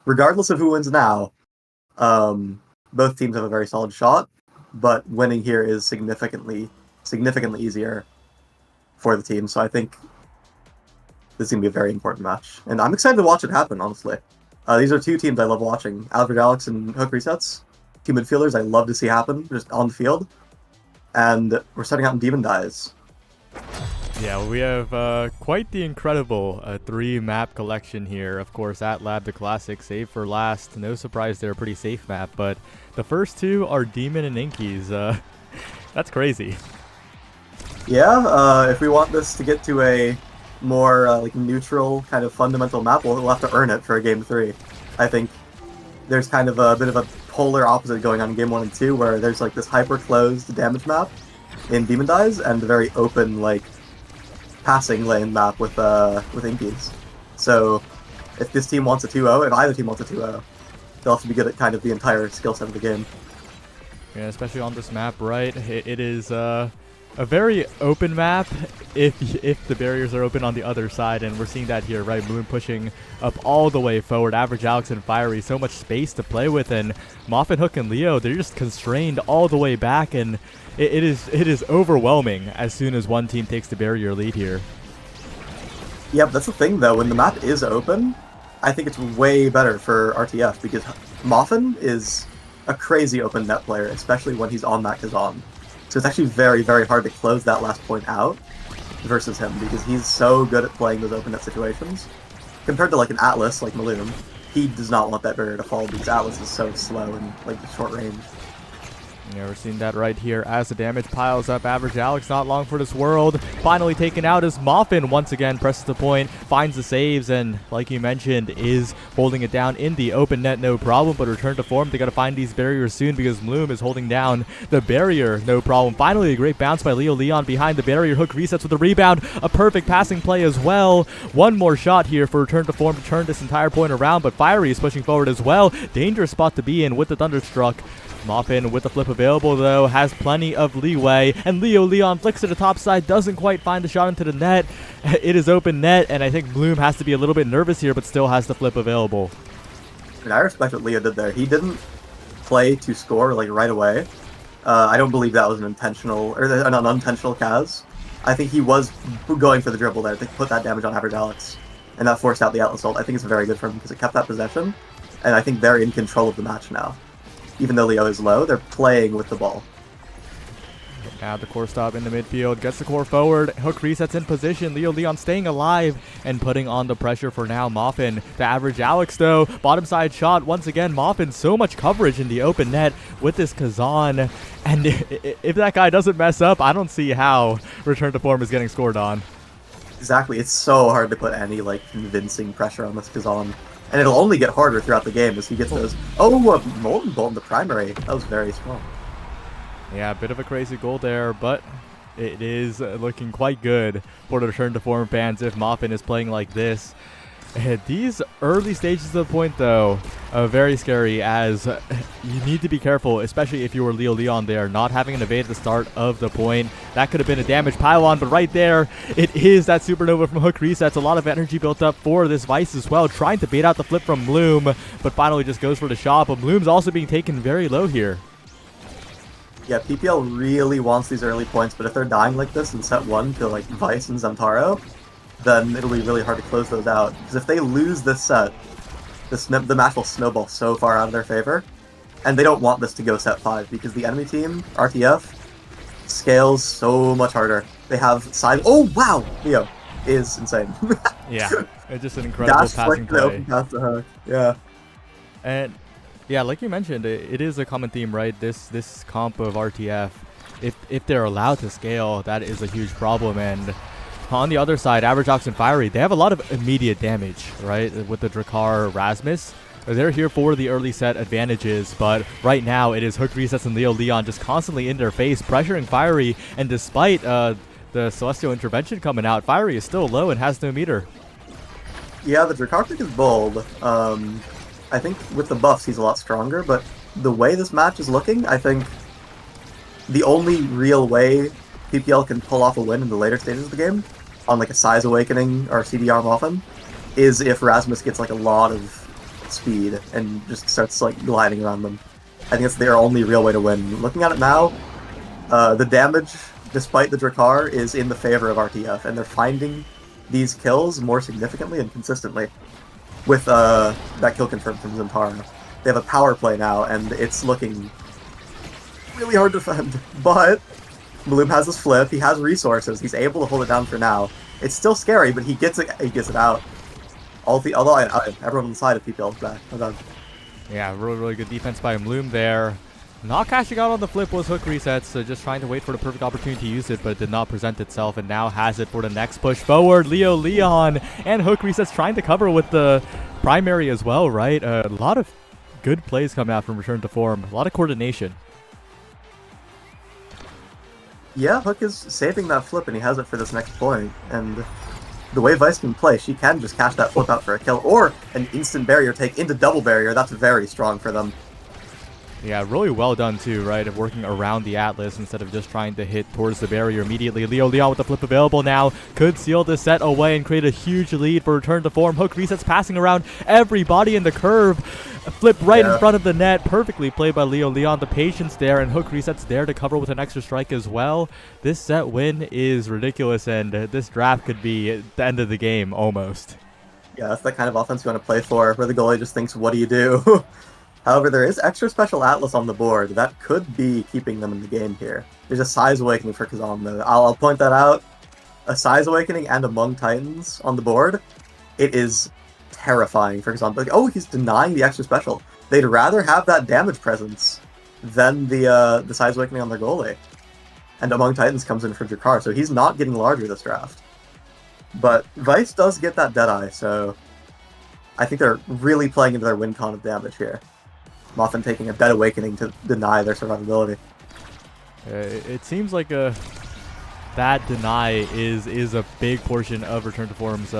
regardless of who wins now, both teams have a very solid shot, but winning here is significantly easier for the team. So I think this is going to be a very important match. And I'm excited to watch it happen, honestly. These are two teams I love watching. Average Alex and Hook Resets. Two midfielders I love to see happen, just on the field. And we're starting out in Demon Dies. Yeah, we have quite the incredible 3-map collection here. Of course, at Lab the Classic, save for last. No surprise they're a pretty safe map, but the first two are Demon and Inkies. That's crazy. Yeah, if we want this to get to a more like neutral kind of fundamental map, we'll have to earn it for a game 3. I think there's kind of a bit of a polar opposite going on in game 1 and 2, where there's like this hyper-closed damage map in Demon Dies and a very open like passing lane map with Inkies. So if this team wants a 2-0, if either team wants a 2-0, they'll have to be good at kind of the entire skill set of the game. Yeah, especially on this map, right? It is a very open map if the barriers are open on the other side, and we're seeing that here, right? Moon pushing up all the way forward. Average Alex and Fiery, so much space to play with, and Moffin, Hook, and Leo, they're just constrained all the way back, and it is overwhelming as soon as one team takes the barrier lead here. Yep, that's the thing though. When the map is open, I think it's way better for RTF because Moffin is a crazy open net player, especially when he's on that Kazan. So it's actually very, very hard to close that last point out versus him because he's so good at playing those open net situations. Compared to like an Atlas like Maloon, he does not want that barrier to fall because Atlas is so slow and like short range. Yeah, we're seeing that right here as the damage piles up. Average Alex not long for this world. Finally taken out as Moffin once again presses the point, finds the saves, and like you mentioned, is holding it down in the open net, no problem. But return to form, they got to find these barriers soon because Bloom is holding down the barrier, no problem. Finally, a great bounce by Leo Leon behind the barrier. Hook resets with a rebound, a perfect passing play as well. One more shot here for return to form to turn this entire point around, but Fiery is pushing forward as well. Dangerous spot to be in with the Thunderstruck. Moffin with the flip available though, has plenty of leeway, and Leo Leon flicks to the top side, doesn't quite find the shot into the net. It is open net, and I think Bloom has to be a little bit nervous here, but still has the flip available. And I respect what Leo did there. He didn't play to score like right away. I don't believe that was an intentional, or an unintentional Kaz. I think he was going for the dribble there to put that damage on Average Alex, and that forced out the Atlas ult. I think it's very good for him because it kept that possession, and I think they're in control of the match now. Even though Leo is low, they're playing with the ball. Now the core stop in the midfield, gets the core forward, Hook resets in position, Leo Leon staying alive and putting on the pressure for now. Moffin to Average Alex though, bottom side shot once again. Moffin, so much coverage in the open net with this Kazan, and if that guy doesn't mess up, I don't see how return to form is getting scored on. Exactly, it's so hard to put any like convincing pressure on this Kazan. And it'll only get harder throughout the game as he gets those. Oh, Molten Bolt in the primary. That was very strong. Yeah, a bit of a crazy goal there, but it is looking quite good for the return to form fans if Moffin is playing like this. These early stages of the point, though, are very scary as you need to be careful, especially if you were Leo Leon there, not having an evade at the start of the point. That could have been a damage pylon, but right there, it is that supernova from Hook resets. A lot of energy built up for this Vice as well, trying to bait out the flip from Bloom, but finally just goes for the shot. But Bloom's also being taken very low here. Yeah, PPL really wants these early points, but if they're dying like this in set 1 to like Vice and Zamtaro, then it'll be really hard to close those out. Because if they lose this set, the match will snowball so far out of their favor. And they don't want this to go set 5, because the enemy team, RTF, scales so much harder. They have side... Oh, wow! Leo is insane. Yeah, it's just an incredible passing play. Open pass to Hook. Yeah. And, yeah, like you mentioned, it is a common theme, right? This comp of RTF, if they're allowed to scale, that is a huge problem. And on the other side, Average Ox and Fiery, they have a lot of immediate damage, right? With the Drakkar Rasmus. They're here for the early set advantages, but right now it is Hook resets and Leo Leon just constantly in their face, pressuring Fiery, and despite the Celestial Intervention coming out, Fiery is still low and has no meter. Yeah, the Drakkar pick is bold. I think with the buffs he's a lot stronger, but the way this match is looking, I think the only real way PPL can pull off a win in the later stages of the game, on like a Size Awakening or CDR Moffin, is if Rasmus gets like a lot of speed and just starts like gliding around them. I think it's their only real way to win. Looking at it now, the damage, despite the Drakkar, is in the favor of RTF, and they're finding these kills more significantly and consistently with that kill confirm from Zentara. They have a power play now, and it's looking really hard to defend. But Bloom has his flip, he has resources, he's able to hold it down for now. It's still scary, but he gets it out. Although everyone on the side of PPL is back. Oh god. Yeah, really good defense by Bloom there. Not cashing out on the flip was hook resets, so just trying to wait for the perfect opportunity to use it, but it did not present itself, and now has it for the next push forward. Leo Leon and hook resets trying to cover with the primary as well, right? A lot of good plays coming out from return to form. A lot of coordination. Yeah, Hook is saving that flip, and he has it for this next point, and the way Vice can play, she can just cash that flip out for a kill, or an instant barrier take into double barrier. That's very strong for them. Yeah, really well done too, right? Of working around the Atlas instead of just trying to hit towards the barrier immediately. Leo Leon with the flip available now could seal this set away and create a huge lead for return to form. Hook resets passing around everybody in the curve. Flip right in front of the net. Perfectly played by Leo Leon. The patience there, and Hook resets there to cover with an extra strike as well. This set win is ridiculous, and this draft could be the end of the game almost. Yeah, that's the kind of offense you want to play for, where the goalie just thinks, what do you do? However, there is extra special Atlas on the board. That could be keeping them in the game here. There's a Size Awakening for Kazan, though. I'll point that out. A Size Awakening and Among Titans on the board. It is terrifying for Kazan. Like, oh, he's denying the extra special. They'd rather have that damage presence than the Size Awakening on their goalie. And Among Titans comes in for Drakkar, so he's not getting larger this draft. But Vice does get that Deadeye, so I think they're really playing into their win con of damage here. Often taking a Dead Awakening to deny their survivability. It seems like that deny is a big portion of Return to Form's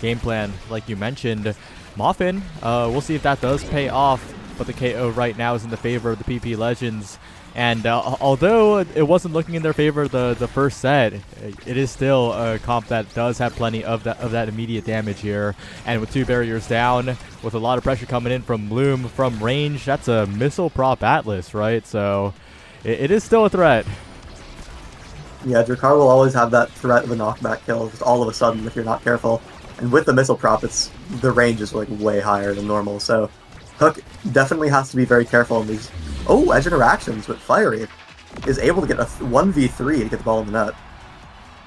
game plan, like you mentioned. Moffin, we'll see if that does pay off, but the KO right now is in the favor of the PP Legends. And although it wasn't looking in their favor the first set, it is still a comp that does have plenty of that immediate damage here. And with two barriers down, with a lot of pressure coming in from Bloom from range, that's a missile prop Atlas, right? So it is still a threat. Yeah, Drakkar will always have that threat of a knockback kill just all of a sudden if you're not careful. And with the missile prop, the range is like way higher than normal, so Hook definitely has to be very careful in these. Oh, edge interactions with Fiery is able to get a 1v3 to get the ball in the net.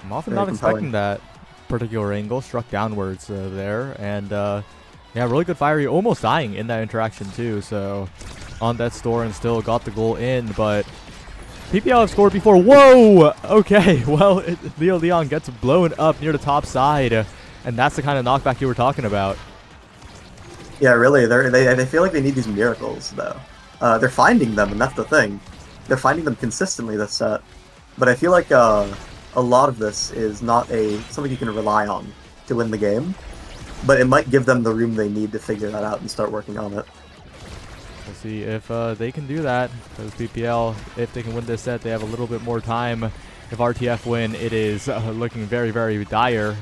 I'm often not expecting that particular angle. Struck downwards there, and yeah, really good Fiery, almost dying in that interaction too. So on that store and still got the goal in, but PPL have scored before. Whoa! Okay, well, Leo Leon gets blown up near the top side, and that's the kind of knockback you were talking about. Yeah, really, they feel like they need these miracles, though. They're finding them, and that's the thing. They're finding them consistently this set. But I feel like a lot of this is not something you can rely on to win the game. But it might give them the room they need to figure that out and start working on it. We'll see if they can do that. Because PPL, if they can win this set, they have a little bit more time. If RTF win, it is looking very, very dire.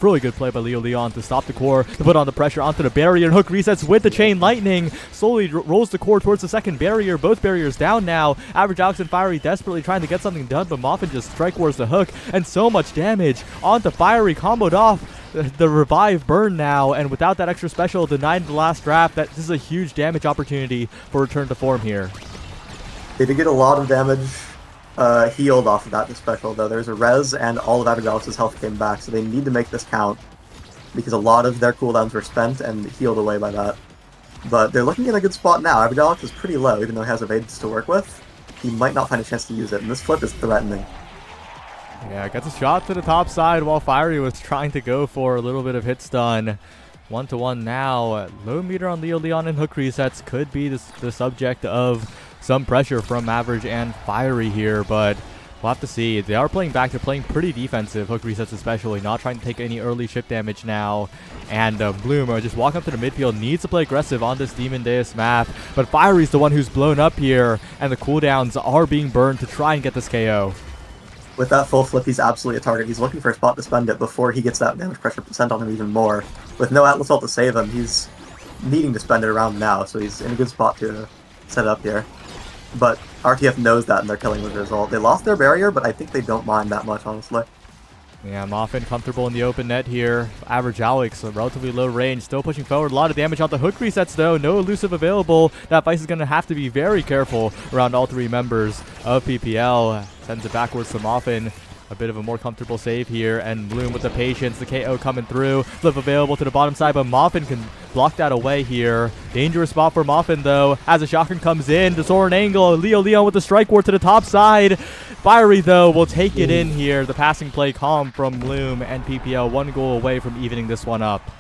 Really good play by Leo Leon to stop the core, to put on the pressure onto the barrier, and Hook resets with the Chain Lightning. Slowly rolls the core towards the second barrier. Both barriers down now. Average Alex and Fiery desperately trying to get something done, but Moffin just strike wars the Hook, and so much damage onto Fiery, comboed off. The revive burn now, and without that extra special denied in the last draft, this is a huge damage opportunity for return to form here. They did get a lot of damage healed off of that special, though. There's a res, and all of Average Alex's health came back, so they need to make this count, because a lot of their cooldowns were spent and healed away by that. But they're looking in a good spot now. Average Alex is pretty low, even though he has evades to work with. He might not find a chance to use it, and this flip is threatening. Yeah, gets a shot to the top side while Fiery was trying to go for a little bit of hit stun. 1-1 now. Low meter on Leo Leon and Hook resets could be the subject of some pressure from Average and Fiery here, but we'll have to see. They are playing back. They're playing pretty defensive, Hook resets especially, not trying to take any early ship damage now. And Bloom just walking up to the midfield, needs to play aggressive on this Demon Deus map, but Fiery's the one who's blown up here, and the cooldowns are being burned to try and get this KO. With that full flip, he's absolutely a target. He's looking for a spot to spend it before he gets that damage pressure sent on him even more. With no Atlas ult to save him, he's needing to spend it around now, so he's in a good spot to set it up here. But RTF knows that, and they're killing with the result. They lost their barrier, but I think they don't mind that much, honestly. Yeah, Moffin comfortable in the open net here. Average Alex, a relatively low range, still pushing forward. A lot of damage on the hook resets, though. No elusive available. That Vice is going to have to be very careful around all three members of PPL. Sends it backwards to Moffin. A bit of a more comfortable save here, and Bloom with the patience, the KO coming through. Flip available to the bottom side, but Moffin can block that away here. Dangerous spot for Moffin, though, as a shotgun comes in. The Soren angle, Leo Leon with the strike ward to the top side. Fiery, though, will take it in here. The passing play calm from Bloom, and PPL 1 goal away from evening this one up.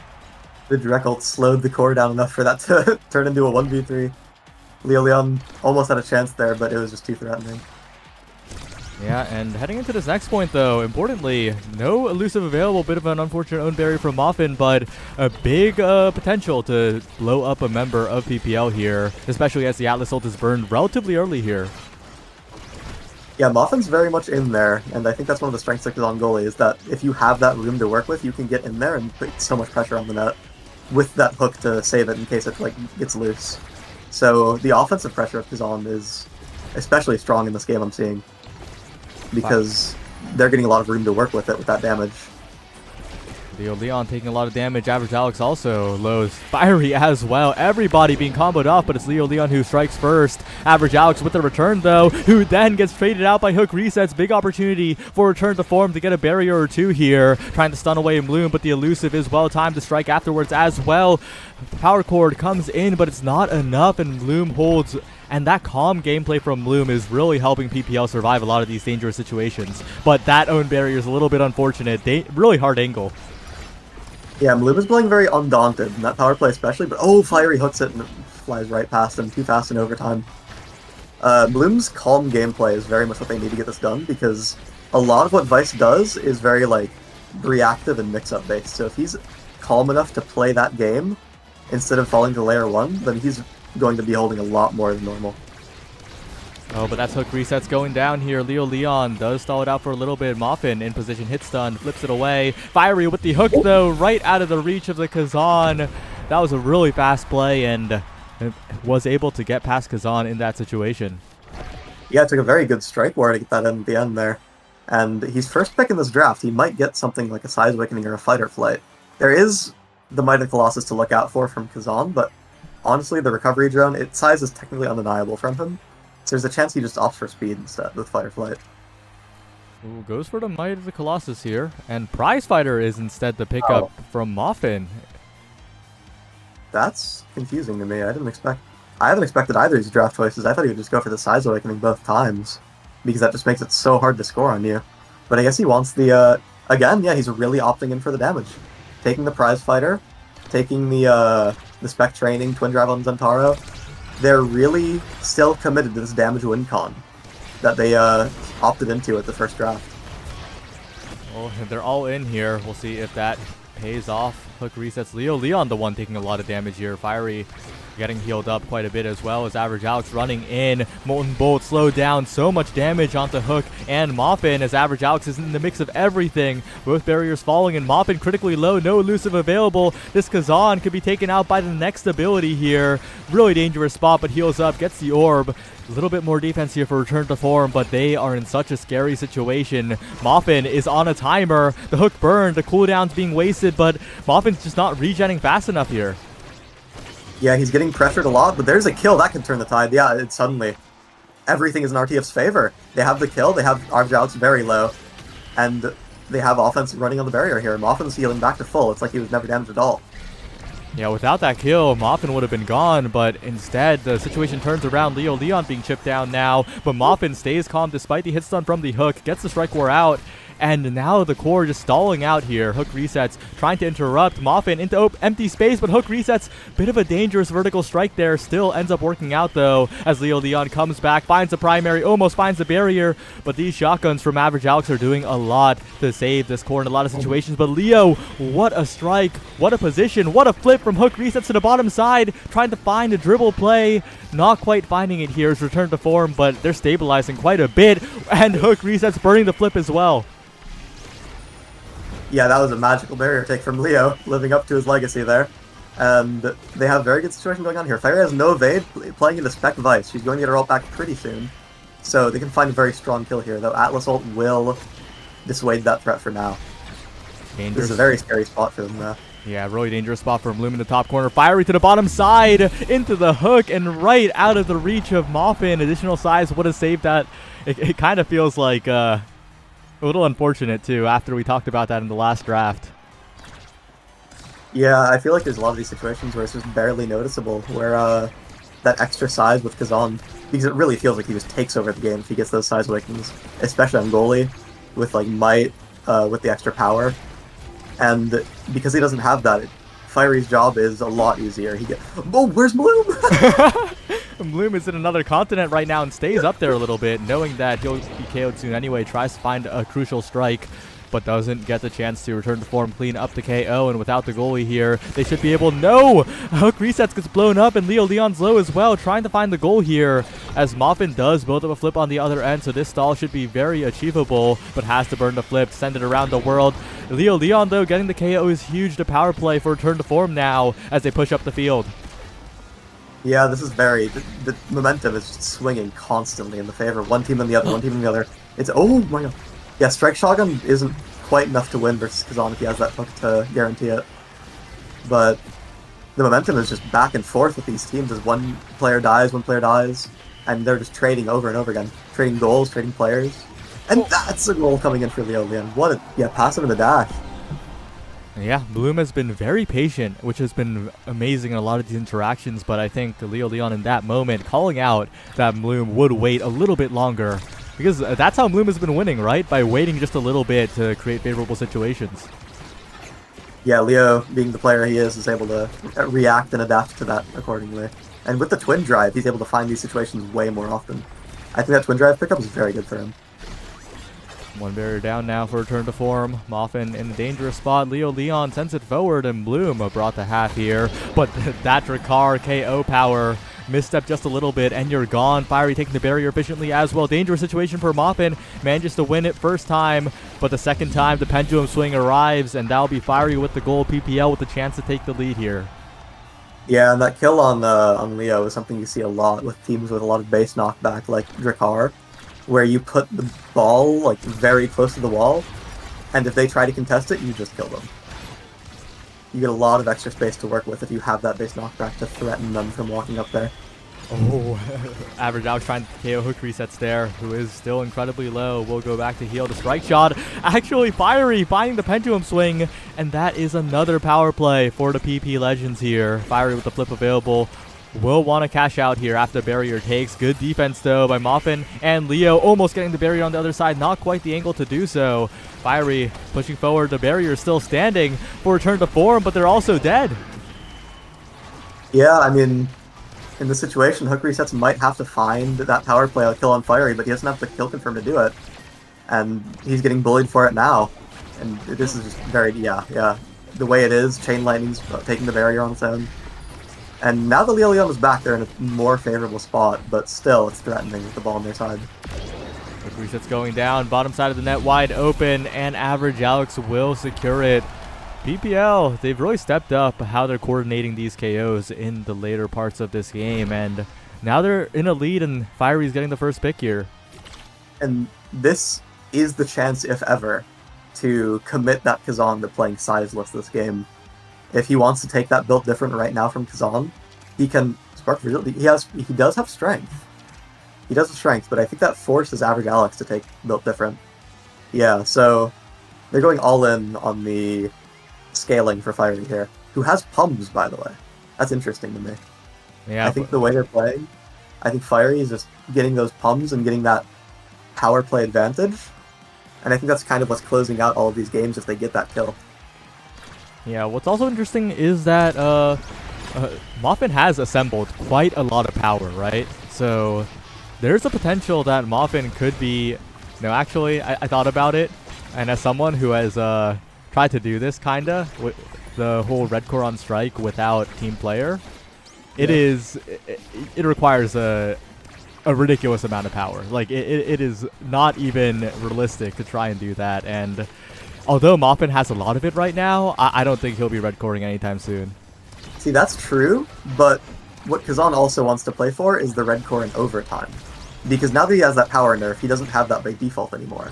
The direct ult slowed the core down enough for that to turn into a 1v3. Leo Leon almost had a chance there, but it was just too threatening. Yeah, and heading into this next point, though, importantly, no elusive available. Bit of an unfortunate own barrier from Moffin, but a big potential to blow up a member of PPL here, especially as the Atlas ult is burned relatively early here. Yeah, Moffin's very much in there, and I think that's one of the strengths of on goalie, is that if you have that room to work with, you can get in there and put so much pressure on the net with that hook to save it in case it gets loose. So the offensive pressure of Kazan is especially strong in this game, I'm seeing, because they're getting a lot of room to work with it with that damage. Leo Leon taking a lot of damage. Average Alex also lows. Fiery as well. Everybody being comboed off, but it's Leo Leon who strikes first. Average Alex with the return, though, who then gets traded out by hook resets. Big opportunity for return to form to get a barrier or two here. Trying to stun away Bloom, but the elusive is well timed to strike afterwards as well. Power cord comes in, but it's not enough, and Bloom holds. And that calm gameplay from Bloom is really helping PPL survive a lot of these dangerous situations. But that own barrier is a little bit unfortunate. Really hard angle. Yeah, Bloom is playing very undaunted in that power play especially, but oh, Fiery hooks it and it flies right past him, too fast in overtime. Bloom's calm gameplay is very much what they need to get this done, because a lot of what Vice does is very, reactive and mix-up based. So if he's calm enough to play that game, instead of falling to layer 1, then he's going to be holding a lot more than normal. Oh, but that's hook resets going down here. Leo Leon does stall it out for a little bit. Moffin in position, hit stun, flips it away. Fiery with the hook, though, right out of the reach of the Kazan. That was a really fast play, and was able to get past Kazan in that situation. Yeah, it took a very good strike war to get that in at the end there. And he's first pick in this draft. He might get something like a Size Awakening or a Fight or Flight. There is the Might of Colossus to look out for from Kazan, but honestly, the recovery drone, its size is technically undeniable from him. So there's a chance he just opts for speed instead with Fight or Flight. Ooh, goes for the Might of the Colossus here. And Prize Fighter is instead the pickup from Moffin. That's confusing to me. I haven't expected either of these draft choices. I thought he would just go for the Size Awakening both times, because that just makes it so hard to score on you. But I guess he wants the, again, yeah, he's really opting in for the damage. Taking the Prize Fighter, taking the Spec Training, Twin Drive on Zentaro. They're really still committed to this damage win con that they opted into at the first draft. Well, they're all in here. We'll see if that pays off. Hook resets. Leo Leon, the one taking a lot of damage here. Fiery getting healed up quite a bit, as well as Average Alex running in. Molten Bolt slowed down. So much damage onto Hook and Moffin, as Average Alex is in the mix of everything. Both barriers falling, and Moffin critically low. No elusive available. This Kazan could be taken out by the next ability here. Really dangerous spot, but heals up, gets the orb. A little bit more defense here for return to form, but they are in such a scary situation. Moffin is on a timer. The hook burned. The cooldown's being wasted, but Moffin's just not regenning fast enough here. Yeah, he's getting pressured a lot, but there's a kill that can turn the tide. Yeah, it's suddenly everything is in RTF's favor. They have the kill, they have Average Alex very low, and they have offense running on the barrier here. Moffin's healing back to full. It's like he was never damaged at all. Yeah, without that kill, Moffin would have been gone, but instead the situation turns around. Leo Leon being chipped down now, but Moffin stays calm despite the hit stun from the hook, gets the strike war out, and now the core just stalling out here. Hook resets, trying to interrupt Moffin into empty space, but Hook resets. Bit of a dangerous vertical strike there. Still ends up working out, though, as Leo Leon comes back, finds the primary, almost finds the barrier, but these shotguns from Average Alex are doing a lot to save this core in a lot of situations. But Leo, what a strike, what a position, what a flip from Hook resets to the bottom side, trying to find a dribble play. Not quite finding it here. It's returned to form, but they're stabilizing quite a bit, and Hook resets, burning the flip as well. Yeah, that was a magical barrier take from Leo, living up to his legacy there. And they have a very good situation going on here. Fiery has no evade, playing into Spec Vice. She's going to get her ult back pretty soon. So they can find a very strong kill here, though Atlas ult will dissuade that threat for now. Dangerous. This is a very scary spot for them, though. Yeah, really dangerous spot for Bloom in the top corner. Fiery to the bottom side, into the hook, and right out of the reach of Moffin. Additional size would have saved that. It kind of feels like a little unfortunate, too, after we talked about that in the last draft. Yeah, I feel like there's a lot of these situations where it's just barely noticeable, where that extra size with Kazan, because it really feels like he just takes over the game if he gets those size awakens, especially on goalie, with like might, with the extra power. And because he doesn't have that, Fiery's job is a lot easier. Oh, where's Bloom? Bloom is in another continent right now and stays up there a little bit, knowing that he'll be KO'd soon anyway. Tries to find a crucial strike, but doesn't get the chance to return to form, clean up the KO, and without the goalie here, they should be able... No! Hook resets gets blown up, and Leo Leon's low as well, trying to find the goal here, as Moffin does build up a flip on the other end, so this stall should be very achievable, but has to burn the flip, send it around the world. Leo Leon, though, getting the KO is huge to power play for return to form now, as they push up the field. Yeah, this is very... The momentum is just swinging constantly in the favor of one team and the other, one team and the other. It's... Oh my god. Yeah, Strike Shotgun isn't quite enough to win versus Kazan if he has that hook to guarantee it. But the momentum is just back and forth with these teams as one player dies, and they're just trading over and over again. Trading goals, trading players. And that's a goal coming in for Leo Leon. What a... Yeah, passive in the dash. Yeah, Bloom has been very patient, which has been amazing in a lot of these interactions, but I think Leo Leon in that moment calling out that Bloom would wait a little bit longer. Because that's how Bloom has been winning, right? By waiting just a little bit to create favorable situations. Yeah, Leo, being the player he is able to react and adapt to that accordingly. And with the Twin Drive, he's able to find these situations way more often. I think that Twin Drive pickup is very good for him. One barrier down now for return to form. Moffin in a dangerous spot. Leo Leon sends it forward, and Bloom brought the half here. But that Drakkar KO power... misstep just a little bit, and you're gone. Fiery taking the barrier efficiently as well. Dangerous situation for Moffin. Manages to win it first time, but the second time the pendulum swing arrives, and that'll be Fiery with the goal. PPL with the chance to take the lead here. Yeah, and that kill on Leo is something you see a lot with teams with a lot of base knockback, like Drakkar, where you put the ball like very close to the wall, and if they try to contest it, you just kill them. You get a lot of extra space to work with if you have that base knockback to threaten them from walking up there. Oh, Average Alex trying to KO hook resets there, who is still incredibly low. We'll go back to heal the strike shot. Actually, Fiery finding the pendulum swing, and that is another power play for the PP Legends here. Fiery with the flip available. Will want to cash out here after barrier takes. Good defense, though, by Moffin and Leo. Almost getting the barrier on the other side. Not quite the angle to do so. Fiery pushing forward. The barrier is still standing for return to form, but they're also dead. Yeah, I mean, in this situation, hook resets might have to find that power play kill on Fiery, but he doesn't have the kill confirm to do it. And he's getting bullied for it now. And this is just very, yeah. The way it is, Chain Lightning's taking the barrier on its own. And now that Leo Leon is back, they're in a more favorable spot, but still, it's threatening with the ball on their side. Quick resets going down, bottom side of the net wide open, and Average Alex will secure it. PPL, they've really stepped up how they're coordinating these KOs in the later parts of this game, and now they're in a lead, and Fiery's getting the first pick here. And this is the chance, if ever, to commit that Kazan to playing sizeless this game. If he wants to take that built different right now from Kazan, he can spark. He does have strength. He does have strength, but I think that forces Average Alex to take built different. Yeah, so they're going all in on the scaling for Fiery here, who has pums, by the way. That's interesting to me. Yeah, I think the way they're playing, I think Fiery is just getting those pums and getting that power play advantage, and I think that's kind of what's closing out all of these games if they get that kill. Yeah, what's also interesting is that Moffin has assembled quite a lot of power, right? So there's a potential that Moffin could be... No, actually, I thought about it, and as someone who has tried to do this, kinda, with the whole red core on strike without team player, it requires a ridiculous amount of power. Like, it is not even realistic to try and do that, and... Although Moffin has a lot of it right now, I don't think he'll be red coring anytime soon. See, that's true, but what Kazan also wants to play for is the red core in overtime. Because now that he has that power nerf, he doesn't have that by default anymore.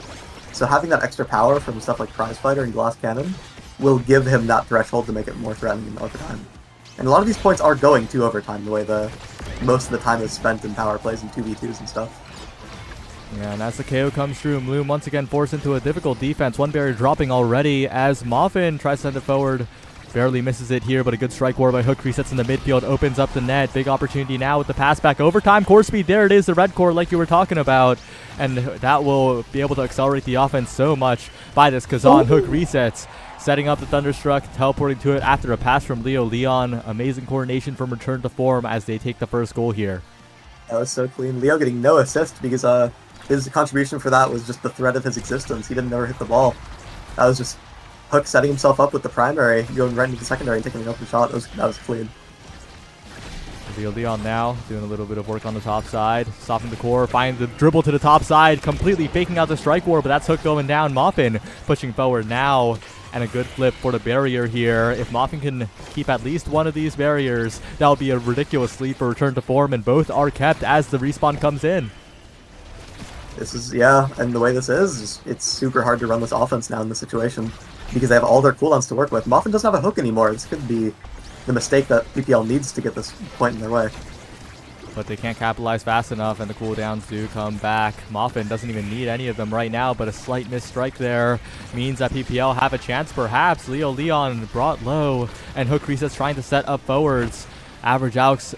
So having that extra power from stuff like Prize Fighter and Glass Cannon will give him that threshold to make it more threatening in overtime. And a lot of these points are going to overtime, the way most of the time is spent in power plays and 2v2s and stuff. Yeah, and as the KO comes through, Bloom once again forced into a difficult defense. One barrier dropping already as Moffin tries to send it forward. Barely misses it here, but a good strike war by Hook resets in the midfield, opens up the net. Big opportunity now with the pass back. Overtime, core speed, there it is, the red core like you were talking about. And that will be able to accelerate the offense so much by this Kazan. Hook resets, setting up the Thunderstruck, teleporting to it after a pass from Leo Leon. Amazing coordination from return to form as they take the first goal here. That was so clean. Leo getting no assist because his contribution for that was just the threat of his existence. He didn't ever hit the ball. That was just Hook setting himself up with the primary, going right into the secondary and taking an open shot. That was clean. Leo Leon now doing a little bit of work on the top side, softening the core, find the dribble to the top side, completely faking out the strike war, but that's Hook going down. Moffin pushing forward now, and a good flip for the barrier here. If Moffin can keep at least one of these barriers, that'll be a ridiculous lead for return to form, and both are kept as the respawn comes in. This is, yeah, and the way this is, it's super hard to run this offense now in this situation because they have all their cooldowns to work with. Moffin doesn't have a hook anymore. This could be the mistake that PPL needs to get this point in their way. But they can't capitalize fast enough, and the cooldowns do come back. Moffin doesn't even need any of them right now, but a slight missed strike there means that PPL have a chance perhaps. Leo Leon brought low, and Hook resets trying to set up forwards. Average Alex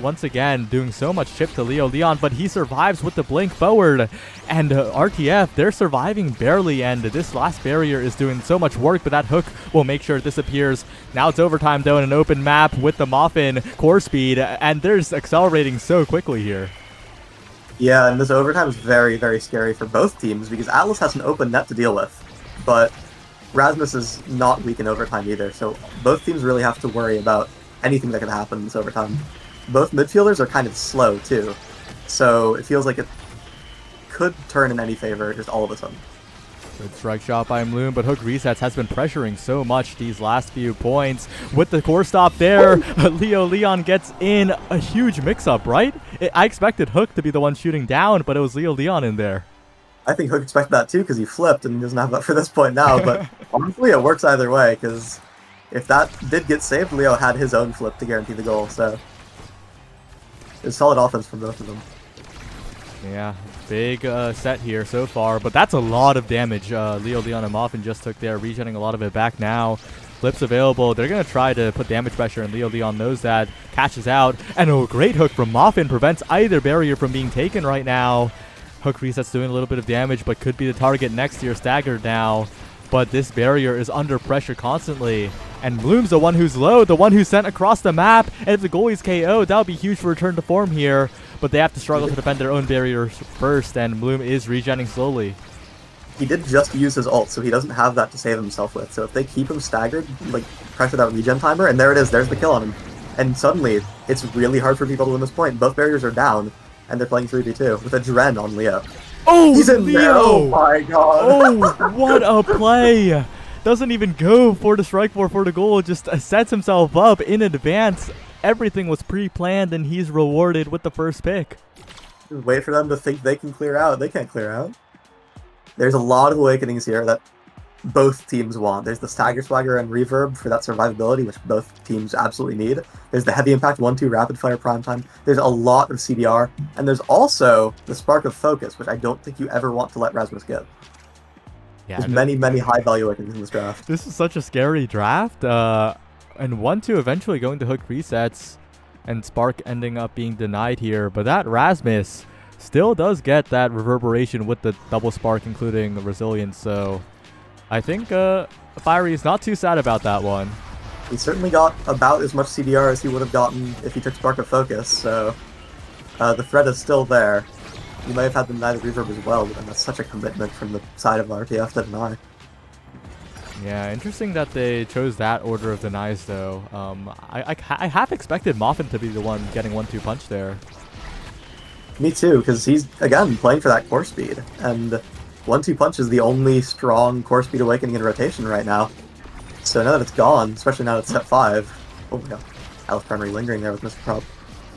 once again doing so much chip to Leo Leon, but he survives with the blink forward. And RTF, they're surviving barely, and this last barrier is doing so much work, but that Hook will make sure it disappears. Now it's overtime though in an open map with the Moffin core speed, and they're just accelerating so quickly here. Yeah, and this overtime is very, very scary for both teams because Atlas has an open net to deal with, but Rasmus is not weak in overtime either, so both teams really have to worry about anything that could happen in this overtime. Both midfielders are kind of slow too, so it feels like it could turn in any favor just all of a sudden. Good strike shot by Mloom, but Hook resets has been pressuring so much these last few points. With the core stop there, Leo Leon gets in a huge mix-up, right? I expected Hook to be the one shooting down, but it was Leo Leon in there. I think Hook expected that too because he flipped and he doesn't have that for this point now, but honestly it works either way because if that did get saved, Leo had his own flip to guarantee the goal, so it's solid offense from both of them. Yeah, big set here so far, but that's a lot of damage Leo Leon and Moffin just took there, regenerating a lot of it back now. Flips available. They're going to try to put damage pressure, and Leo Leon knows that. Catches out, and a great hook from Moffin prevents either barrier from being taken right now. Hook resets doing a little bit of damage, but could be the target next year, staggered now. But this barrier is under pressure constantly. And Bloom's the one who's low, the one who's sent across the map. And if the goalie's KO'd, that would be huge for return to form here. But they have to struggle to defend their own barriers first, and Bloom is regenning slowly. He did just use his ult, so he doesn't have that to save himself with. So if they keep him staggered, like pressure that regen timer, and there it is, there's the kill on him. And suddenly, it's really hard for people to win this point. Both barriers are down, and they're playing 3v2 with a Dren on Leo. Oh, he's in Leo! there. Oh my god! Oh, what a play! Doesn't even go for the strike for the goal, just sets himself up in advance. Everything was pre-planned, and he's rewarded with the first pick. Just wait for them to think they can clear out. They can't clear out. There's a lot of awakenings here that both teams want. There's the Stagger Swagger and Reverb for that survivability, which both teams absolutely need. There's the Heavy Impact 1-2 Rapid Fire Prime Time. There's a lot of CDR. And there's also the Spark of Focus, which I don't think you ever want to let Rasmus get. Yeah, there's many high-value awakenings in this draft. This is such a scary draft. And 1-2 eventually going to hook resets, and Spark ending up being denied here. But that Rasmus still does get that reverberation with the double Spark, including the Resilience. So I think Fiery is not too sad about that one. He certainly got about as much CDR as he would have gotten if he took Spark of Focus, so the threat is still there. You might have had to deny the Reverb as well, and that's such a commitment from the side of RTF to deny. Yeah, interesting that they chose that order of denies, though. I half expected Moffin to be the one getting 1-2 punch there. Me too, because he's, again, playing for that core speed, and 1-2 punch is the only strong core speed awakening in rotation right now. So now that it's gone, especially now that it's set 5, oh my god. Alice primary lingering there with Mr. Prop.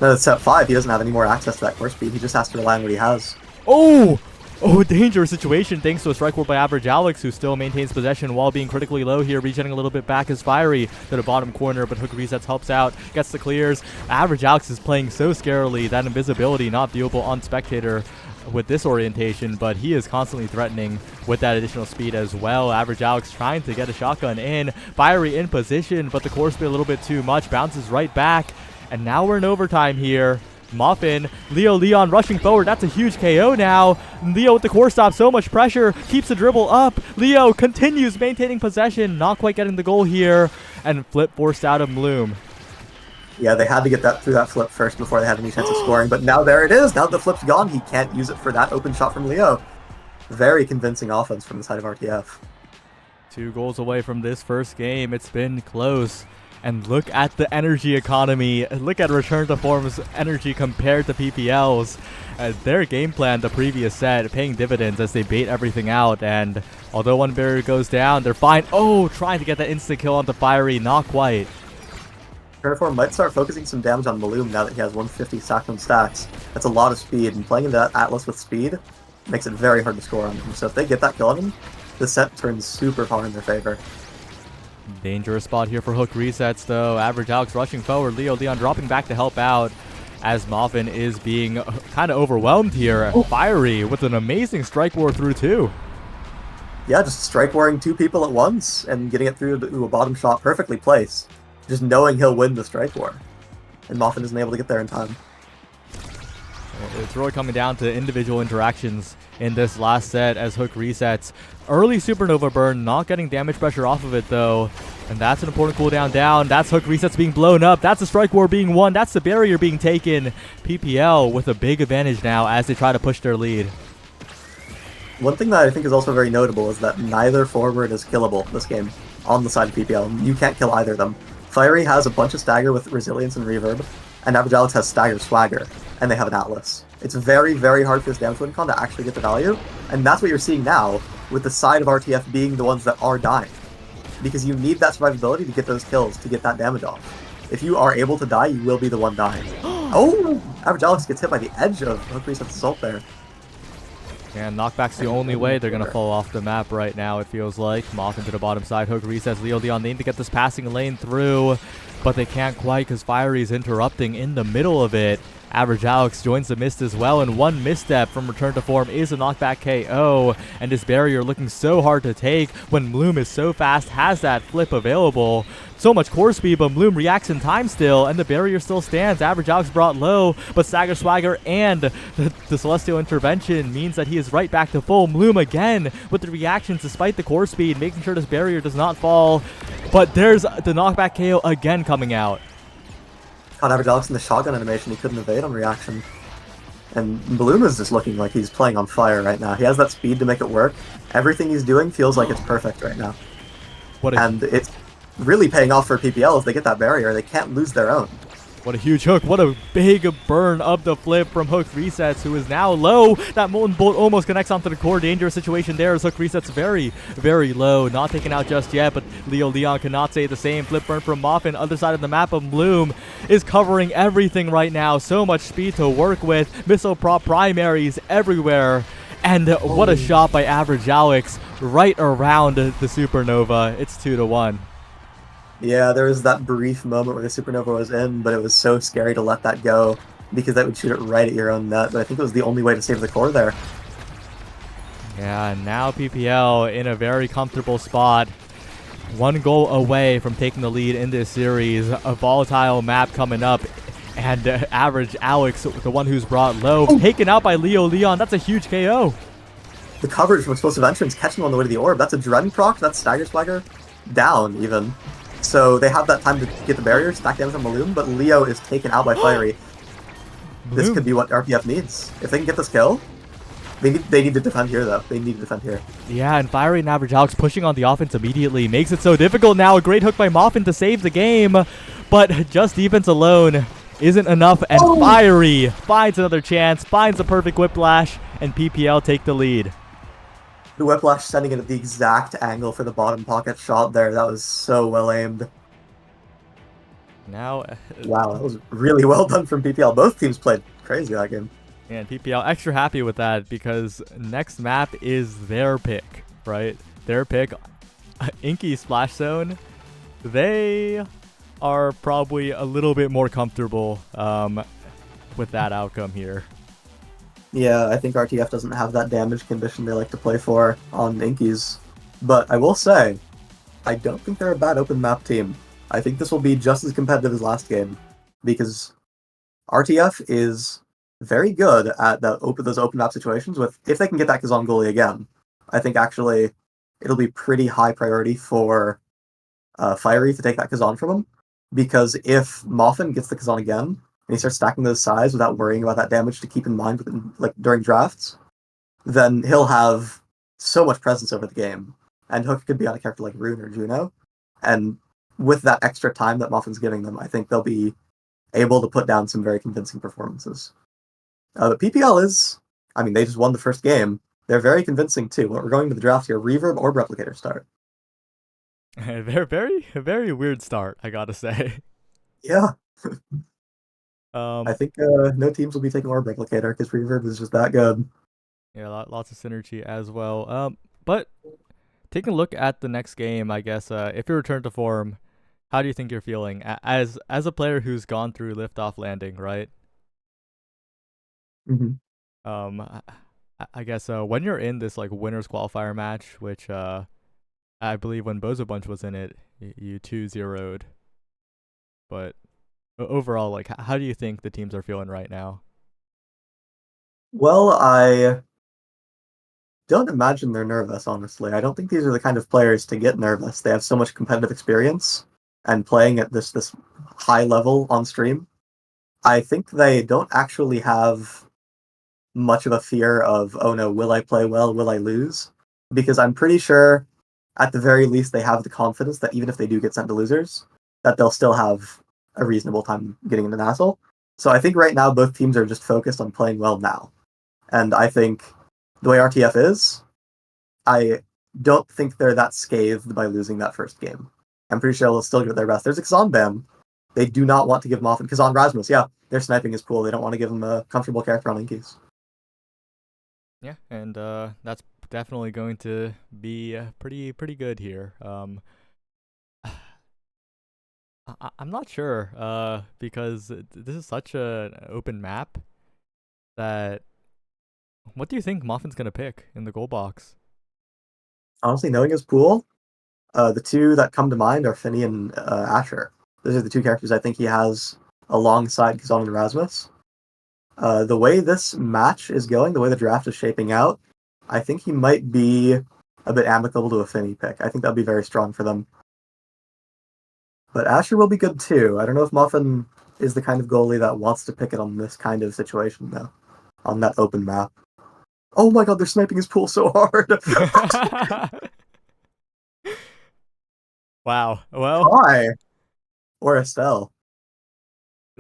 No, it's set 5, he doesn't have any more access to that course speed, he just has to rely on what he has. Oh! Oh, dangerous situation thanks to a strike work by Average Alex, who still maintains possession while being critically low here, regenerating a little bit back as Fiery to the bottom corner, but Hook Resets helps out, gets the clears. Average Alex is playing so scarily, that invisibility not viewable on Spectator with this orientation, but he is constantly threatening with that additional speed as well. Average Alex trying to get a shotgun in, Fiery in position, but the course speed a little bit too much, bounces right back, and now we're in overtime here. Muffin, Leo Leon rushing forward. That's a huge KO now. Leo with the core stop, so much pressure, keeps the dribble up. Leo continues maintaining possession, not quite getting the goal here, and flip forced out of Bloom. Yeah, they had to get that through that flip first before they had any chance of scoring, but now there it is. Now the flip's gone, he can't use it for that open shot from Leo. Very convincing offense from the side of RTF. 2 goals away from this first game. It's been close. And look at the energy economy. Look at Return to Form's energy compared to PPL's. Their game plan the previous set paying dividends as they bait everything out. And although one barrier goes down, they're fine. Oh, trying to get that instant kill onto Fiery. Not quite. Return to Form might start focusing some damage on Bloom now that he has 150 stacked on stacks. That's a lot of speed, and playing into that Atlas with speed makes it very hard to score on him. So if they get that kill on him, the set turns super far in their favor. Dangerous spot here for Hook Resets, though. Average Alex rushing forward. Leo Leon dropping back to help out as Muffin is being kind of overwhelmed here. Fiery with an amazing strike war through 2. Yeah, just strike warring 2 people at once and getting it through to a bottom shot perfectly placed. Just knowing he'll win the strike war. And Muffin isn't able to get there in time. It's really coming down to individual interactions in this last set as Hook resets. Early Supernova burn, not getting damage pressure off of it though. And that's an important cooldown down. That's Hook resets being blown up. That's the strike war being won. That's the barrier being taken. PPL with a big advantage now as they try to push their lead. One thing that I think is also very notable is that neither forward is killable this game on the side of PPL. You can't kill either of them. Fiery has a bunch of stagger with resilience and reverb, and Average Alex has stagger swagger, and they have an Atlas. It's very, very hard for this damage win con to actually get the value, and that's what you're seeing now with the side of RTF being the ones that are dying. Because you need that survivability to get those kills, to get that damage off. If you are able to die, you will be the one dying. Oh! Average Alex gets hit by the edge of Hook Reset's assault there. And knockback's the only way they're going to fall off the map right now, it feels like. Moth into the bottom side. Hook resets. Leo Leon, they need to get this passing lane through, but they can't quite because Fiery's interrupting in the middle of it. Average Alex joins the mist as well, and one misstep from Return to Form is a knockback KO, and this barrier looking so hard to take when Bloom is so fast, has that flip available. So much core speed, but Bloom reacts in time still, and the barrier still stands. Average Alex brought low, but Stagger Swagger and the Celestial Intervention means that he is right back to full. Bloom again with the reactions despite the core speed, making sure this barrier does not fall. But there's the knockback KO again coming out. Caught Average Alex in the shotgun animation, he couldn't evade on reaction. And Bloom is just looking like he's playing on fire right now. He has that speed to make it work. Everything he's doing feels like it's perfect right now. And it's really paying off for PPL if they get that barrier. They can't lose their own. What a huge hook. What a big burn of the flip from Hook Resets, who is now low. That Molten Bolt almost connects onto the core. Dangerous situation there as Hook Resets very, very low. Not taken out just yet, but Leo Leon cannot say the same. Flip burn from Moffin. Other side of the map of Bloom is covering everything right now. So much speed to work with. Missile prop primaries everywhere. And what a shot by Average Alex right around the Supernova. It's 2-1. Yeah, there was that brief moment where the Supernova was in, but it was so scary to let that go because that would shoot it right at your own net. But I think it was the only way to save the core there. Yeah, now PPL in a very comfortable spot. 1 goal away from taking the lead in this series. A volatile map coming up. And Average Alex, the one who's brought low, taken out by Leo Leon. That's a huge KO. The coverage from Explosive Entrance, catching him on the way to the orb. That's a Dread proc, that's Stagger Swagger. Down, even. So they have that time to get the barrier, stack damage on Bloom, but Leo is taken out by Fiery. This could be what RTF needs. If they can get this kill, they need to defend here, though. They need to defend here. Yeah, and Fiery and Average Alex pushing on the offense immediately makes it so difficult now. A great hook by Moffin to save the game, but just defense alone isn't enough, and Fiery finds another chance, finds the perfect whiplash, and PPL take the lead. The whiplash sending it at the exact angle for the bottom pocket shot there. That was so well aimed. Now, Wow, that was really well done from PPL. Both teams played crazy that game. and PPL extra happy with that because next map is their pick, right? Their pick, Inky Splash Zone. They are probably a little bit more comfortable with that outcome here. Yeah, I think RTF doesn't have that damage condition they like to play for on Inkies. But I will say, I don't think they're a bad open map team. I think this will be just as competitive as last game because RTF is very good at those open map situations. With if they can get that Kazan goalie again, I think actually it'll be pretty high priority for Fiery to take that Kazan from him, because if Moffin gets the Kazan again and he starts stacking those sides without worrying about that damage to keep in mind like during drafts, then he'll have so much presence over the game. And Hook could be on a character like Rune or Juno, and with that extra time that Moffin's giving them, I think they'll be able to put down some very convincing performances. The PPL is, I mean, they just won the first game. They're very convincing too. What we're going to the draft here, Reverb or Replicator start. Very weird start, I gotta say. Yeah, I Um, think no teams will be taking Orb Replicator because Reverb is just that good. yeah, lots of synergy as well. But taking a look at the next game, I guess, if you return to form, how do you think you're feeling as a player who's gone through liftoff landing, right? Mm-hmm. I guess when you're in this like winners qualifier match, which I believe when Bozo Bunch was in it, you 2-0'd. But overall, like, how do you think the teams are feeling right now? Well, I don't imagine they're nervous, honestly. I don't think these are the kind of players to get nervous. They have so much competitive experience and playing at this high level on stream. I think they don't actually have much of a fear of, oh no, will I play well? Will I lose? Because I'm pretty sure, at the very least, they have the confidence that even if they do get sent to losers, that they'll still have a reasonable time getting into NASL. So I think right now both teams are just focused on playing well now. And I think the way RTF is, I don't think they're that scathed by losing that first game. I'm pretty sure they'll still give it their best. There's a Kazan ban. They do not want to give Moffin. Kazan Rasmus, yeah, their sniping is cool. They don't want to give him a comfortable character on Inkies. Yeah, and that's definitely going to be pretty good here. I'm not sure because this is such an open map that what do you think Moffin's gonna pick in the goal box? Honestly, knowing his pool, the two that come to mind are Finny and Asher. Those are the two characters I think he has alongside Kazan and Rasmus. The way this match is going, the way the draft is shaping out, I think he might be a bit amicable to a Finny pick. I think that'd be very strong for them. But Asher will be good too. I don't know if Muffin is the kind of goalie that wants to pick it on this kind of situation, though, on that open map. Oh my god, they're sniping his pool so hard! Wow. Well, Why? Or Estelle.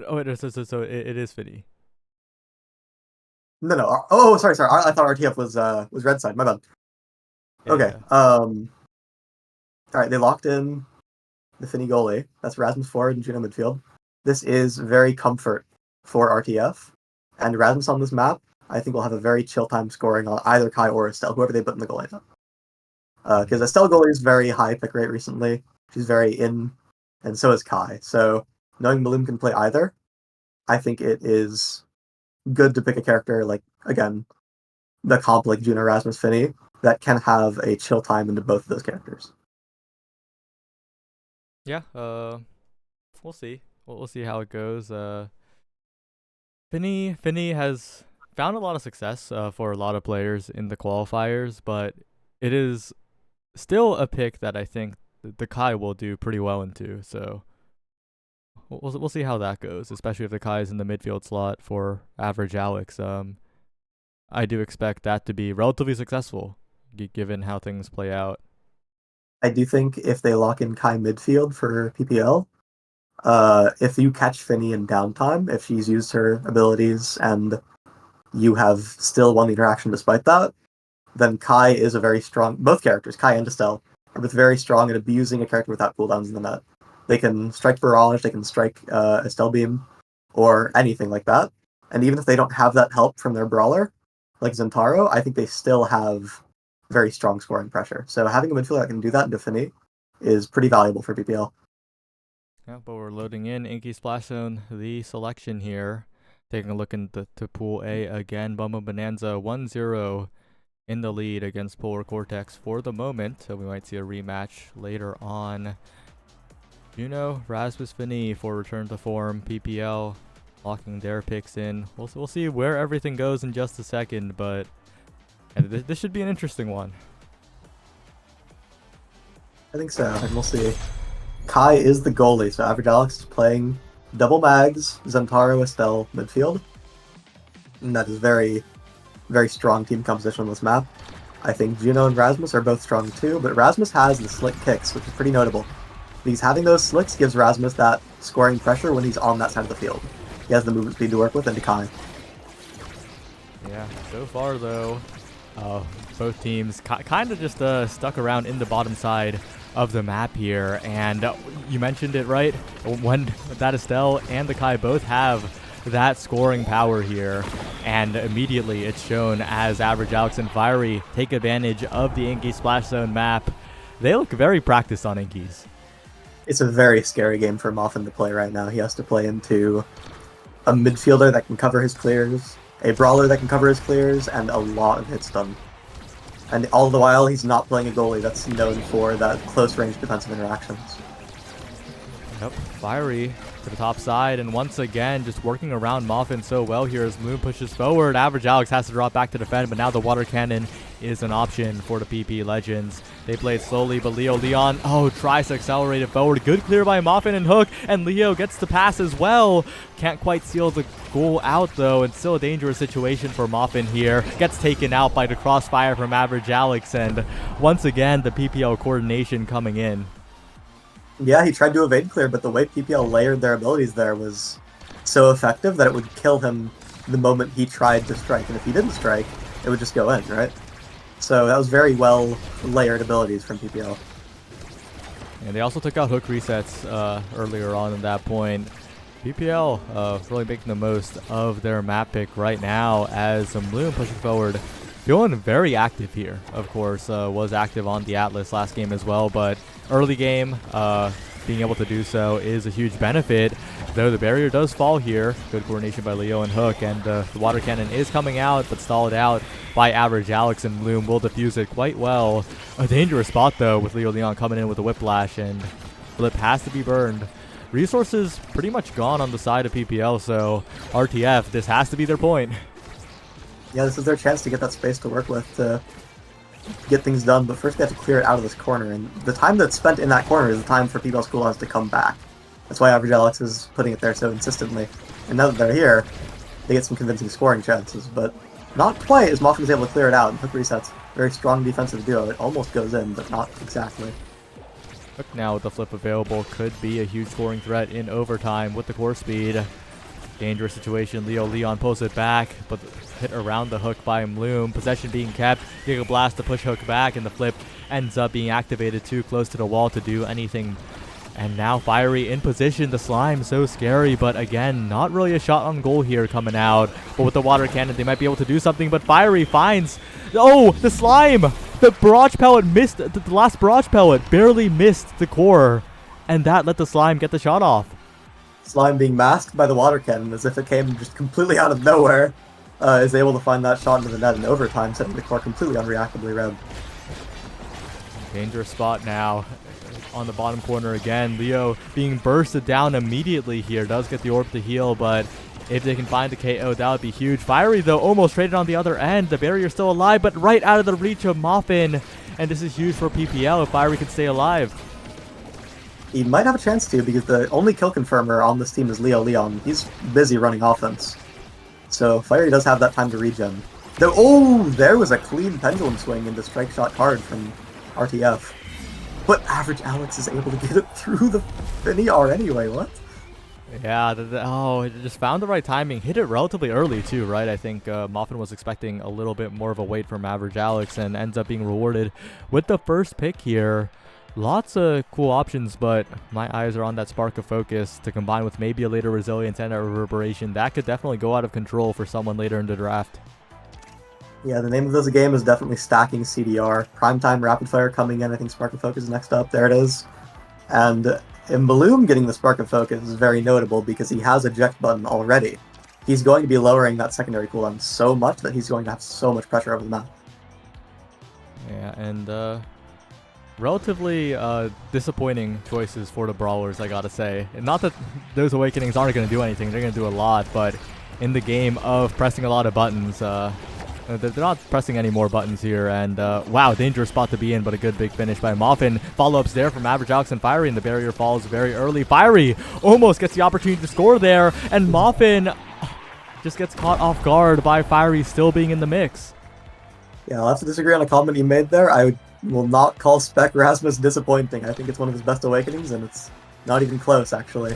oh, so it is Finny. No, no. Oh, sorry. I thought RTF was red side. My bad. Yeah, Okay. yeah. All right. They locked in the Finny goalie. That's Rasmus forward and Juno midfield. This is very comfort for RTF, and Rasmus on this map, I think will have a very chill time scoring on either Kai or Estelle, whoever they put in the goal lineup. Because Estelle goalie is very high pick rate recently. She's very in, and so is Kai. So knowing Bloom can play either, I think it is good to pick a character like, again, the comp like Juno, Rasmus, Finney that can have a chill time into both of those characters. Yeah. We'll see. We'll see how it goes. Finney has found a lot of success for a lot of players in the qualifiers, but it is still a pick that I think the Kai will do pretty well into. So we'll see how that goes, especially if the Kai is in the midfield slot for average Alex. I do expect that to be relatively successful, given how things play out. I do think if they lock in Kai midfield for PPL, if you catch Finney in downtime, if she's used her abilities and you have still won the interaction despite that, then Kai is a very strong. Both characters, Kai and Estelle, are both very strong at abusing a character without cooldowns in the net. They can strike Barrage, they can strike Estelle Beam, or anything like that. And even if they don't have that help from their brawler, like Zentaro, I think they still have very strong scoring pressure. So having a midfielder that can do that in Destiny is pretty valuable for PPL. Yeah, but we're loading in Inky Splash Zone, the selection here. Taking a look into Pool A again. Bumbo Bonanza 1-0 in the lead against Polar Cortex for the moment. So we might see a rematch later on. Juno, Rasmus Fini for return to form. PPL locking their picks in. We'll see where everything goes in just a second, but this should be an interesting one. I think so, and we'll see. Kai is the goalie, so Average Alex is playing double mags, Zentaro, Estelle, midfield. And that is very, very strong team composition on this map. I think Juno and Rasmus are both strong too, but Rasmus has the slick kicks, which is pretty notable. Because having those slicks gives Rasmus that scoring pressure when he's on that side of the field. He has the movement speed to work with, and to Kai. Yeah, so far though, both teams kind of just stuck around in the bottom side of the map here, and you mentioned it right, when that Estelle and the Kai both have that scoring power here, and immediately it's shown as Average Alex and Fiery take advantage of the Inky Splash Zone map. They look very practiced on Inkies. It's a very scary game for Moffin to play right now. He has to play into a midfielder that can cover his clears, a brawler that can cover his clears, and a lot of hits done. And all the while, he's not playing a goalie that's known for that close-range defensive interactions. Yep, Fiery to the top side, and once again, just working around Moffin so well here as Moon pushes forward. Average Alex has to drop back to defend, but now the water cannon is an option for the PP Legends. They play it slowly, but Leon, tries to accelerate it forward. Good clear by Moffin and Hook, and Leo gets the pass as well. Can't quite seal the goal out, though, and still a dangerous situation for Moffin here. Gets taken out by the crossfire from Average Alex, and once again, the PPL coordination coming in. Yeah, he tried to evade clear, but the way PPL layered their abilities there was so effective that it would kill him the moment he tried to strike. And if he didn't strike, it would just go in, right? So that was very well layered abilities from PPL. And they also took out hook resets earlier on at that point. PPL really making the most of their map pick right now as Bloom pushing forward. Feeling very active here, of course. Was active on the Atlas last game as well, but early game, being able to do so is a huge benefit, though the barrier does fall here. Good coordination by Leo and Hook, and the water cannon is coming out, but stalled out by Average Alex, and Bloom will defuse it quite well. A dangerous spot, though, with Leon coming in with a whiplash, and Flip has to be burned. Resources pretty much gone on the side of PPL, so RTF, this has to be their point. Yeah, this is their chance to get that space to work with to get things done, but first they have to clear it out of this corner, and the time that's spent in that corner is the time for PPL's cooldowns to come back. That's why Average Alex is putting it there so insistently. And now that they're here, they get some convincing scoring chances, but not quite as Moffin is able to clear it out, and Hook resets. Very strong defensive duo. It almost goes in, but not exactly. Hook now with the flip available could be a huge scoring threat in overtime with the core speed. Dangerous situation. Leon pulls it back, but hit around the hook by Bloom. Possession being kept. Giga Blast to push Hook back, and the flip ends up being activated too close to the wall to do anything. And now Fiery in position. The slime so scary, but again, not really a shot on goal here coming out. But with the water cannon, they might be able to do something. But Fiery finds, the slime. The barrage pellet missed. The last barrage pellet barely missed the core, and that let the slime get the shot off. Slime being masked by the water cannon as if it came just completely out of nowhere, is able to find that shot into the net in overtime, setting the core completely unreactably red. Dangerous spot now on the bottom corner again. Leo being bursted down immediately here. Does get the orb to heal, but if they can find the KO, that would be huge. Fiery, though, almost traded on the other end. The barrier still alive, but right out of the reach of Moffin. And this is huge for PPL if Fiery can stay alive. He might have a chance to, because the only kill confirmer on this team is Leon. He's busy running offense. So Fiery does have that time to regen. Though, there was a clean pendulum swing into strike shot card from RTF. But Average Alex is able to get it through the Finiar anyway, what? Yeah, it just found the right timing. Hit it relatively early too, right? I think Moffin was expecting a little bit more of a wait from Average Alex and ends up being rewarded with the first pick here. Lots of cool options, but my eyes are on that Spark of Focus to combine with maybe a later Resilience and a Reverberation. That could definitely go out of control for someone later in the draft. Yeah, the name of this game is definitely stacking CDR. Primetime Rapid Fire coming in. I think Spark of Focus is next up. There it is. And in Bloom getting the Spark of Focus is very notable because he has eject button already. He's going to be lowering that secondary cooldown so much that he's going to have so much pressure over the map. Yeah, and relatively disappointing choices for the Brawlers, I gotta say. And not that those Awakenings aren't going to do anything, they're going to do a lot, but in the game of pressing a lot of buttons, they're not pressing any more buttons here, and wow, dangerous spot to be in, but a good big finish by Muffin. Follow-ups there from Average Alex and Fiery, and the barrier falls very early. Fiery almost gets the opportunity to score there, and Muffin just gets caught off guard by Fiery still being in the mix. Yeah, I'll have to disagree on a comment you made there. I will not call Spec Rasmus disappointing. I think it's one of his best Awakenings, and it's not even close, actually.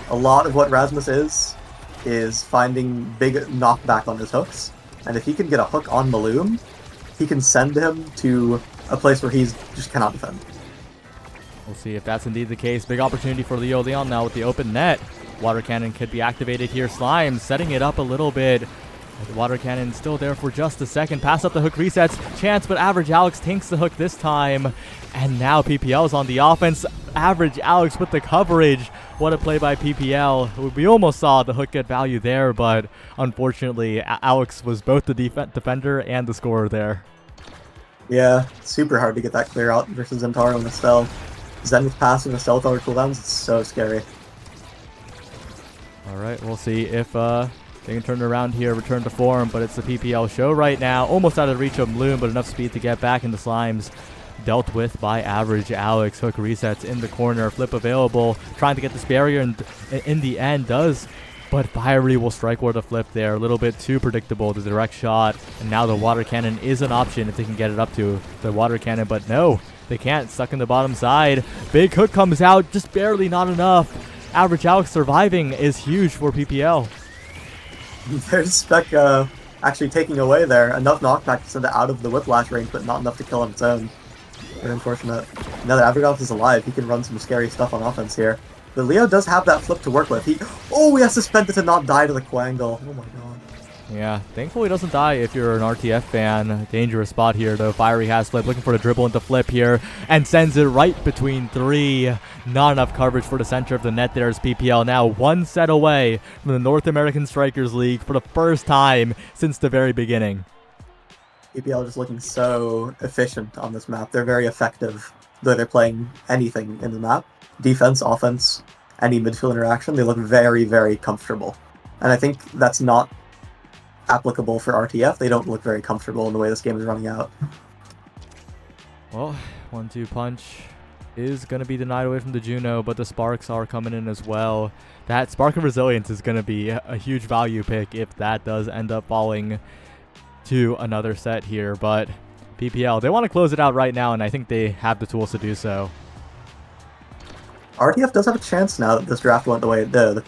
A lot of what Rasmus is finding big knockback on his hooks, and if he can get a hook on Maloom, he can send him to a place where he's just cannot defend. We'll see if that's indeed the case. Big opportunity for Leo Leon now with the open net. Water Cannon could be activated here. Slime setting it up a little bit. The Water Cannon still there for just a second. Pass up the hook resets. Chance, but Average Alex tanks the hook this time. And now PPL is on the offense. Average Alex with the coverage. What a play by PPL. We almost saw the hook get value there, but unfortunately, Alex was both the defender and the scorer there. Yeah, super hard to get that clear out versus Zentaro and Estelle. Zenith passive and Estelle with all her cooldowns, it's so scary. Alright, we'll see if they can turn it around here, return to form, but it's the PPL show right now. Almost out of reach of Bloom, but enough speed to get back into Slimes. Dealt with by Average Alex. Hook resets in the corner. Flip available. Trying to get this barrier, and in the end does. But Fiery will strike where the flip there. A little bit too predictable. The direct shot. And now the Water Cannon is an option if they can get it up to the Water Cannon. But no, they can't. Stuck in the bottom side. Big hook comes out. Just barely not enough. Average Alex surviving is huge for PPL. There's Spec actually taking away there. Enough knockback to send it out of the Whiplash range, but not enough to kill on its own. Very unfortunate. Now that Average Alex is alive, he can run some scary stuff on offense here. But Leo does have that flip to work with. He has to spend it to not die to the Quangle. Oh my god. Yeah, thankfully it doesn't die if you're an RTF fan. Dangerous spot here though. Fiery has flip, looking for the dribble into flip here, and sends it right between three. Not enough coverage for the center of the net. There's PPL now one set away from the North American Strikers League for the first time since the very beginning. PPL just looking so efficient on this map. They're very effective, though they're playing anything in the map. Defense, offense, any midfield interaction, they look very, very comfortable. And I think that's not applicable for RTF. They don't look very comfortable in the way this game is running out. Well, 1-2 punch is going to be denied away from the Juno, but the Sparks are coming in as well. That Spark of Resilience is going to be a huge value pick if that does end up falling to another set here. But PPL, they want to close it out right now, and I think they have the tools to do so. RTF does have a chance now that this draft went the way it did.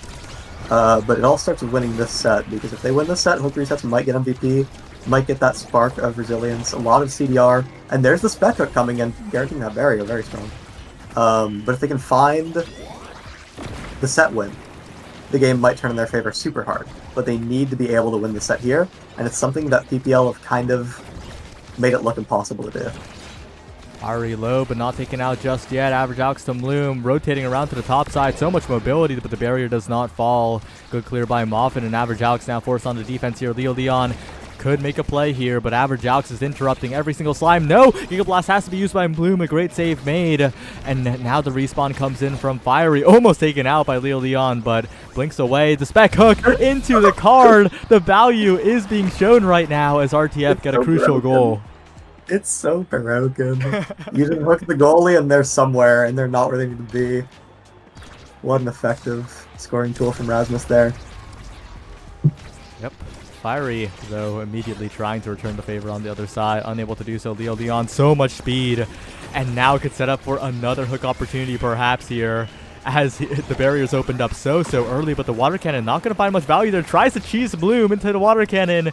But it all starts with winning this set, because if they win this set, hook resets might get MVP, might get that Spark of Resilience, a lot of CDR, and there's the Spec Hook coming in, guaranteeing that barrier, very strong. But if they can find the set win, the game might turn in their favor super hard. But they need to be able to win the set here, and it's something that PPL have kind of made it look impossible to do. Ari low, but not taken out just yet. Average Alex to Bloom, rotating around to the top side. So much mobility, but the barrier does not fall. Good clear by Moffin, and Average Alex now forced on the defense here. Leo Leon could make a play here, but Average Alex is interrupting every single slime. No! Giga Blast has to be used by Bloom. A great save made. And now the respawn comes in from Fiery. Almost taken out by Leo Leon, but blinks away. The Spec Hook into the card. The value is being shown right now as RTF get a crucial goal. It's so broken. You just hook the goalie and they're somewhere, and they're not where they need to be. What an effective scoring tool from Rasmus there. Yep. Fiery, though, immediately trying to return the favor on the other side. Unable to do so. Leo Leon, so much speed. And now could set up for another hook opportunity perhaps here, as the barriers opened up so early, but the Water Cannon not going to find much value there. Tries to cheese Bloom into the Water Cannon.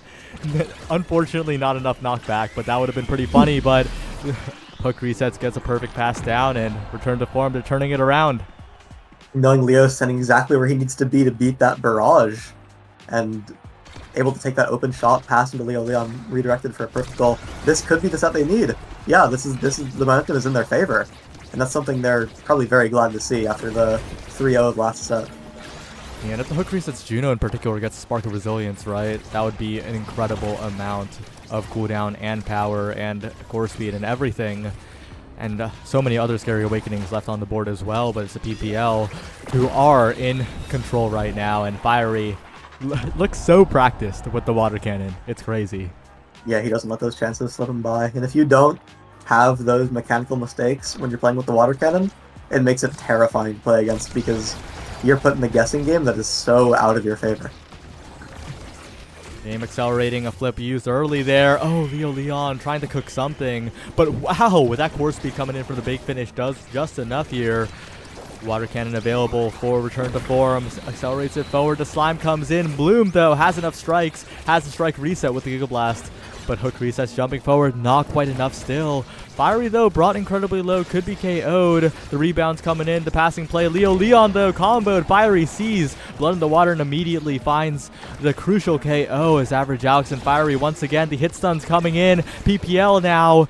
Unfortunately, not enough knockback, but that would have been pretty funny. But Hook resets, gets a perfect pass down, and return to form. They're turning it around. Knowing Leo's sending exactly where he needs to be to beat that barrage, and able to take that open shot, pass into Leo Leon, redirected for a perfect goal. This could be the set they need. Yeah, this is the momentum is in their favor, and that's something they're probably very glad to see after the 3-0 of last set. And if the Hook resets, Juno in particular gets a Spark of Resilience, right? That would be an incredible amount of cooldown and power and core speed and everything. And so many other Scary Awakenings left on the board as well, but it's the PPL who are in control right now, and Fiery looks so practiced with the water cannon. It's crazy. Yeah, he doesn't let those chances slip him by. And if you don't have those mechanical mistakes when you're playing with the water cannon, it makes it terrifying to play against because you're put in a guessing game that is so out of your favor. Game accelerating, a flip used early there. Oh, Leo Leon trying to cook something. But wow, with that core speed coming in for the big finish, does just enough here. Water cannon available for return to form. Accelerates it forward. The slime comes in. Bloom, though, has enough strikes. Has the strike reset with the Giga Blast. But Hook resets jumping forward. Not quite enough still. Fiery, though, brought incredibly low. Could be KO'd. The rebounds coming in. The passing play. Leo Leon, though, comboed. Fiery sees blood in the water and immediately finds the crucial KO as Average Alex and Fiery once again. The hit stun's coming in. PPL now.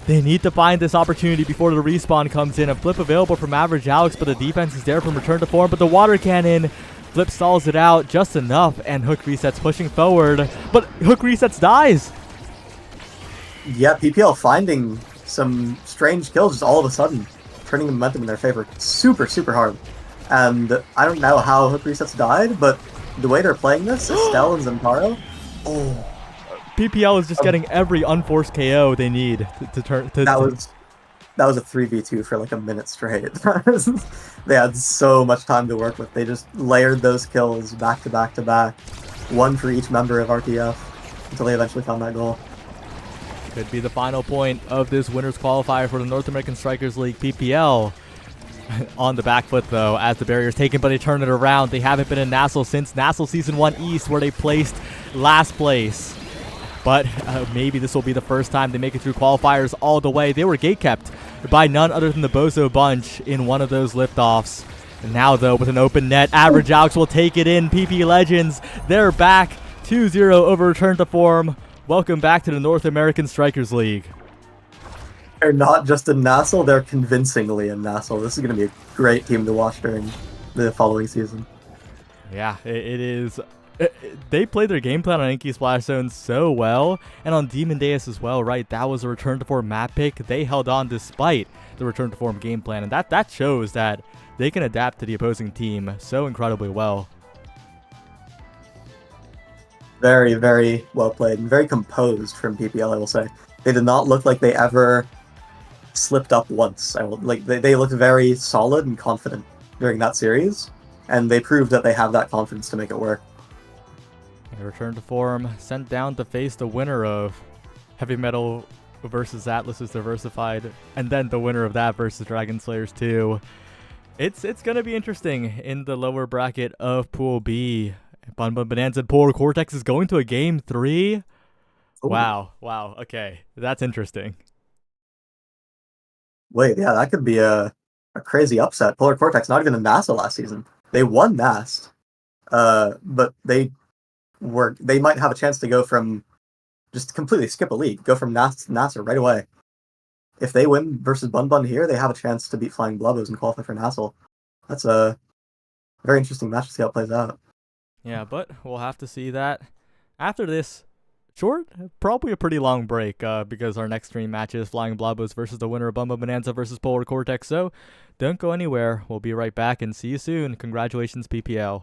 They need to find this opportunity before the respawn comes in. A flip available from Average Alex, but the defense is there from return to form. But the water cannon, flip stalls it out just enough, and Hook resets pushing forward. But Hook resets dies. Yeah, PPL finding some strange kills just all of a sudden, turning the momentum in their favor super, super hard. And I don't know how Hook resets died, but the way they're playing this, Estelle and Zentaro, oh. PPL is just getting every unforced KO they need to turn. That was a 3v2 for like a minute straight. They had so much time to work with. They just layered those kills back to back to back, one for each member of RTF, until they eventually found that goal. Could be the final point of this winners qualifier for the North American Strikers League. PPL on the back foot, though, as the barrier is taken, but they turn it around. They haven't been in NASL since NASL Season 1 East, where they placed last place. But maybe this will be the first time they make it through qualifiers all the way. They were gatekept by none other than the Bozo Bunch in one of those liftoffs. And now, though, with an open net, Average Alex will take it in. PP Legends, they're back 2-0 over return to form. Welcome back to the North American Strikers League. They're not just in NASL, they're convincingly in NASL. This is going to be a great team to watch during the following season. Yeah, it is. They played their game plan on Inky Splash Zone so well, and on Demon Deus as well, right? That was a return to form map pick. They held on despite the return to form game plan, and that shows that they can adapt to the opposing team so incredibly well. Very, very well played and very composed from PPL, I will say. They did not look like they ever slipped up once. They looked very solid and confident during that series, and they proved that they have that confidence to make it work. Return to form, sent down to face the winner of Heavy Metal versus Atlas's Diversified, and then the winner of that versus Dragon Slayers 2. It's gonna be interesting in the lower bracket of Pool B. Bun Bun Bonanza and Polar Cortex is going to a game 3. Ooh. Wow, okay, that's interesting. Wait, yeah, that could be a crazy upset. Polar Cortex not even in NASA last season. They won NAST, but they might have a chance to go from just completely skip a league, go from NAST to NASA right away. If they win versus Bun Bun here, they have a chance to beat Flying Blubos and qualify for NASL. That's a very interesting match to see how it plays out. Yeah, but we'll have to see that after this short, probably a pretty long break, because our next 3 matches, Flying Blobos versus the winner of Bumba Bonanza versus Polar Cortex. So don't go anywhere. We'll be right back and see you soon. Congratulations, PPL.